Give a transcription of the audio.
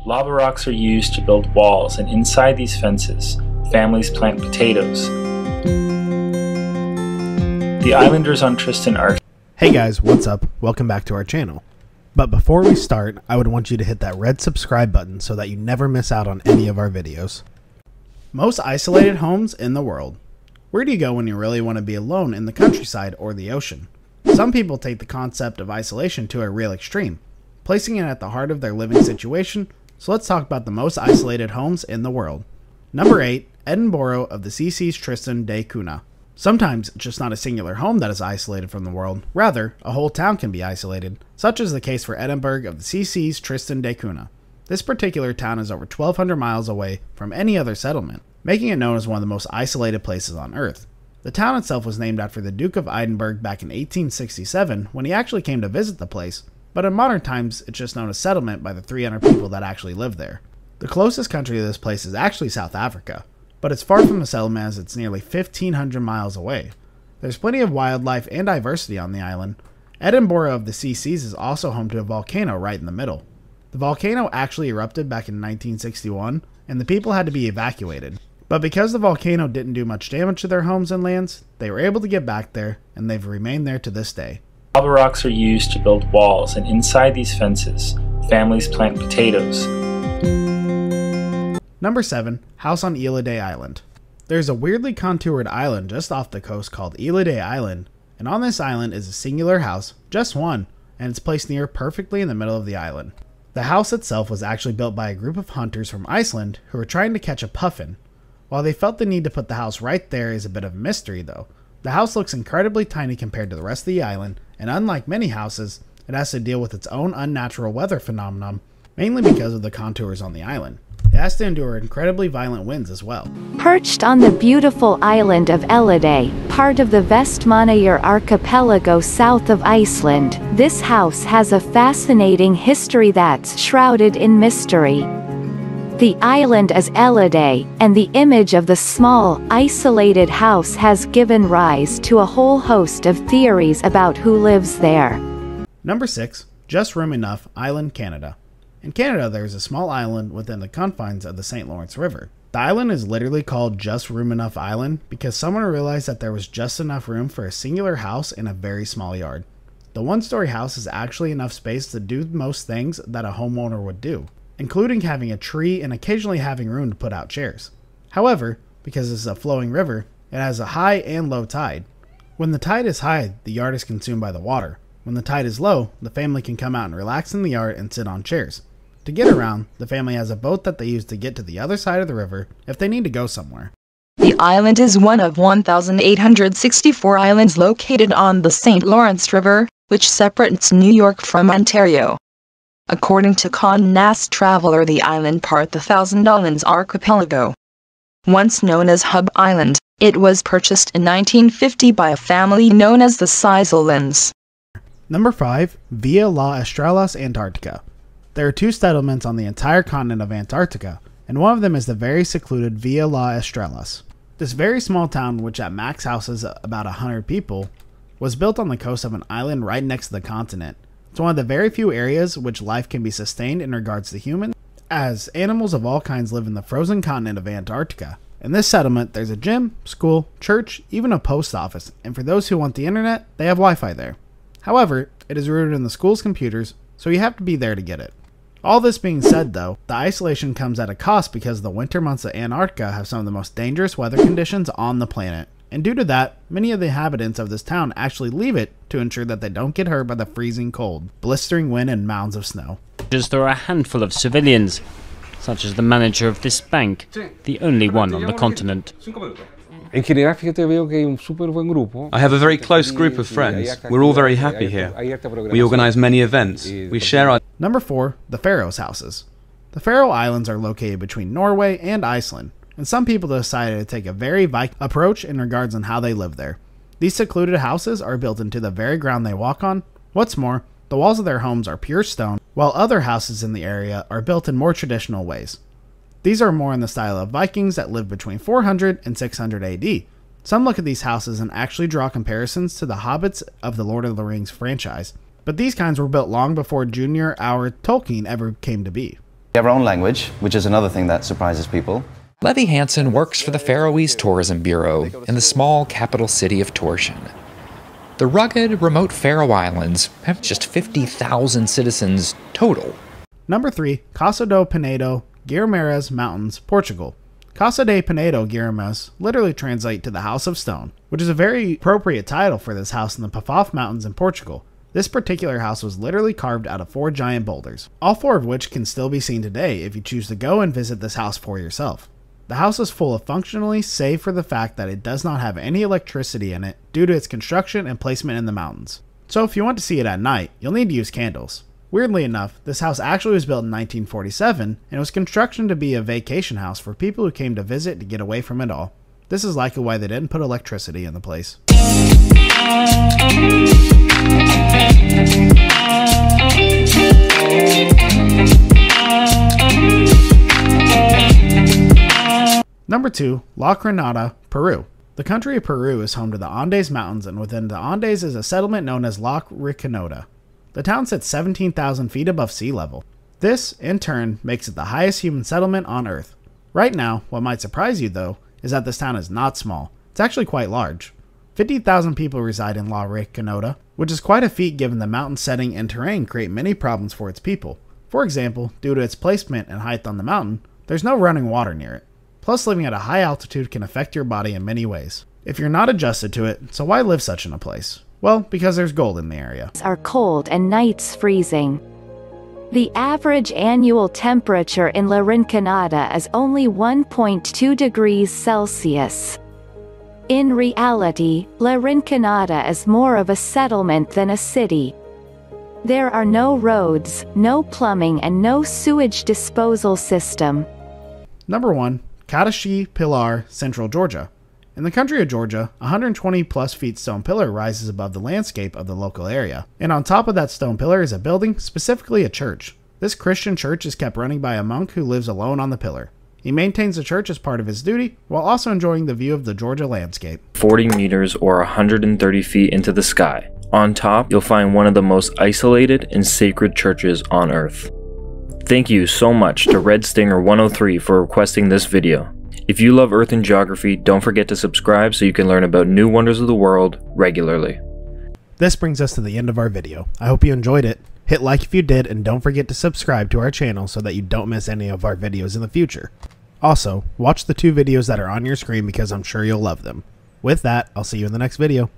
Lava rocks are used to build walls, and inside these fences, families plant potatoes. The islanders on Tristan are... Hey guys, what's up? Welcome back to our channel. But before we start, I would want you to hit that red subscribe button so that you never miss out on any of our videos. Most isolated homes in the world. Where do you go when you really want to be alone in the countryside or the ocean? Some people take the concept of isolation to a real extreme, placing it at the heart of their living situation, so let's talk about the most isolated homes in the world. Number 8, Edinburgh of the CC's Tristan da Cunha. Sometimes it's just not a singular home that is isolated from the world, rather, a whole town can be isolated, such is the case for Edinburgh of the CC's Tristan da Cunha. This particular town is over 1,200 miles away from any other settlement, making it known as one of the most isolated places on Earth. The town itself was named after the Duke of Edinburgh back in 1867 when he actually came to visit the place, but in modern times it's just known as settlement by the 300 people that actually live there. The closest country to this place is actually South Africa, but it's far from the settlement as it's nearly 1,500 miles away. There's plenty of wildlife and diversity on the island. Edinburgh of the CC's is also home to a volcano right in the middle. The volcano actually erupted back in 1961, and the people had to be evacuated. But because the volcano didn't do much damage to their homes and lands, they were able to get back there, and they've remained there to this day. Lava rocks are used to build walls, and inside these fences, families plant potatoes. Number 7, House on Elidae Island. There's a weirdly contoured island just off the coast called Elidae Island, and on this island is a singular house, just one, and it's placed near perfectly in the middle of the island. The house itself was actually built by a group of hunters from Iceland who were trying to catch a puffin. While they felt the need to put the house right there is a bit of a mystery though. The house looks incredibly tiny compared to the rest of the island, and unlike many houses, it has to deal with its own unnatural weather phenomenon, mainly because of the contours on the island. It has to endure incredibly violent winds as well. Perched on the beautiful island of Elidae, part of the Vestmannaeyjar archipelago south of Iceland, this house has a fascinating history that's shrouded in mystery. The island is Elidae, and the image of the small, isolated house has given rise to a whole host of theories about who lives there. Number 6, Just Room Enough Island, Canada. In Canada, there is a small island within the confines of the St. Lawrence River. The island is literally called Just Room Enough Island because someone realized that there was just enough room for a singular house in a very small yard. The one-story house is actually enough space to do most things that a homeowner would do, including having a tree and occasionally having room to put out chairs. However, because it's a flowing river, it has a high and low tide. When the tide is high, the yard is consumed by the water. When the tide is low, the family can come out and relax in the yard and sit on chairs. To get around, the family has a boat that they use to get to the other side of the river if they need to go somewhere. The island is one of 1,864 islands located on the St. Lawrence River, which separates New York from Ontario. According to Condé Nast Traveler, the island part the Thousand Islands archipelago. Once known as Hub Island, it was purchased in 1950 by a family known as the Sizelins. Number 5, Villa La Estrellas, Antarctica. There are 2 settlements on the entire continent of Antarctica, and one of them is the very secluded Villa La Estrellas. This very small town, which at max houses about 100 people, was built on the coast of an island right next to the continent. It's one of the very few areas which life can be sustained in regards to humans, as animals of all kinds live in the frozen continent of Antarctica. In this settlement, there's a gym, school, church, even a post office, and for those who want the internet, they have Wi-Fi there. However, it is rooted in the school's computers, so you have to be there to get it. All this being said though, the isolation comes at a cost because the winter months of Antarctica have some of the most dangerous weather conditions on the planet. And due to that, many of the inhabitants of this town actually leave it to ensure that they don't get hurt by the freezing cold, blistering wind and mounds of snow. There are a handful of civilians, such as the manager of this bank, the only one on the continent. I have a very close group of friends. We're all very happy here. We organize many events. We share our... Number 4, the Pharaohs Houses. The Faroe Islands are located between Norway and Iceland, and some people decided to take a very Viking approach in regards on how they live there. These secluded houses are built into the very ground they walk on. What's more, the walls of their homes are pure stone, while other houses in the area are built in more traditional ways. These are more in the style of Vikings that lived between 400 and 600 AD. Some look at these houses and actually draw comparisons to the Hobbits of the Lord of the Rings franchise, but these kinds were built long before Junior Howard Tolkien ever came to be. We have our own language, which is another thing that surprises people. Levi Hansen works for the Faroese Tourism Bureau in the small capital city of Tórshavn. The rugged, remote Faroe Islands have just 50,000 citizens total. Number 3, Casa de Pinedo, Guimarães Mountains, Portugal. Casa de Pinedo Guimarães literally translate to the House of Stone, which is a very appropriate title for this house in the Pafaf Mountains in Portugal. This particular house was literally carved out of 4 giant boulders, all 4 of which can still be seen today if you choose to go and visit this house for yourself. The house is full of functionally, save for the fact that it does not have any electricity in it due to its construction and placement in the mountains. So if you want to see it at night, you'll need to use candles. Weirdly enough, this house actually was built in 1947 and it was constructed to be a vacation house for people who came to visit to get away from it all. This is likely why they didn't put electricity in the place. Number 2, La Granada, Peru. The country of Peru is home to the Andes Mountains, and within the Andes is a settlement known as La Granada. The town sits 17,000 feet above sea level. This, in turn, makes it the highest human settlement on Earth. Right now, what might surprise you though, is that this town is not small. It's actually quite large. 50,000 people reside in La Granada, which is quite a feat given the mountain setting and terrain create many problems for its people. For example, due to its placement and height on the mountain, there's no running water near it. Plus, living at a high altitude can affect your body in many ways. If you're not adjusted to it, so why live such in a place? Well, because there's gold in the area. Are cold and nights freezing. The average annual temperature in La Rinconada is only 1.2 degrees Celsius. In reality, La Rinconada is more of a settlement than a city. There are no roads, no plumbing and no sewage disposal system. Number 1, Kadashi Pilar, Central Georgia. In the country of Georgia, a 120 plus feet stone pillar rises above the landscape of the local area. And on top of that stone pillar is a building, specifically a church. This Christian church is kept running by a monk who lives alone on the pillar. He maintains the church as part of his duty, while also enjoying the view of the Georgia landscape. 40 meters or 130 feet into the sky. On top, you'll find one of the most isolated and sacred churches on Earth. Thank you so much to Red Stinger 103 for requesting this video. If you love Earth and geography, don't forget to subscribe so you can learn about new wonders of the world regularly. This brings us to the end of our video. I hope you enjoyed it. Hit like if you did, and don't forget to subscribe to our channel so that you don't miss any of our videos in the future. Also, watch the 2 videos that are on your screen because I'm sure you'll love them. With that, I'll see you in the next video.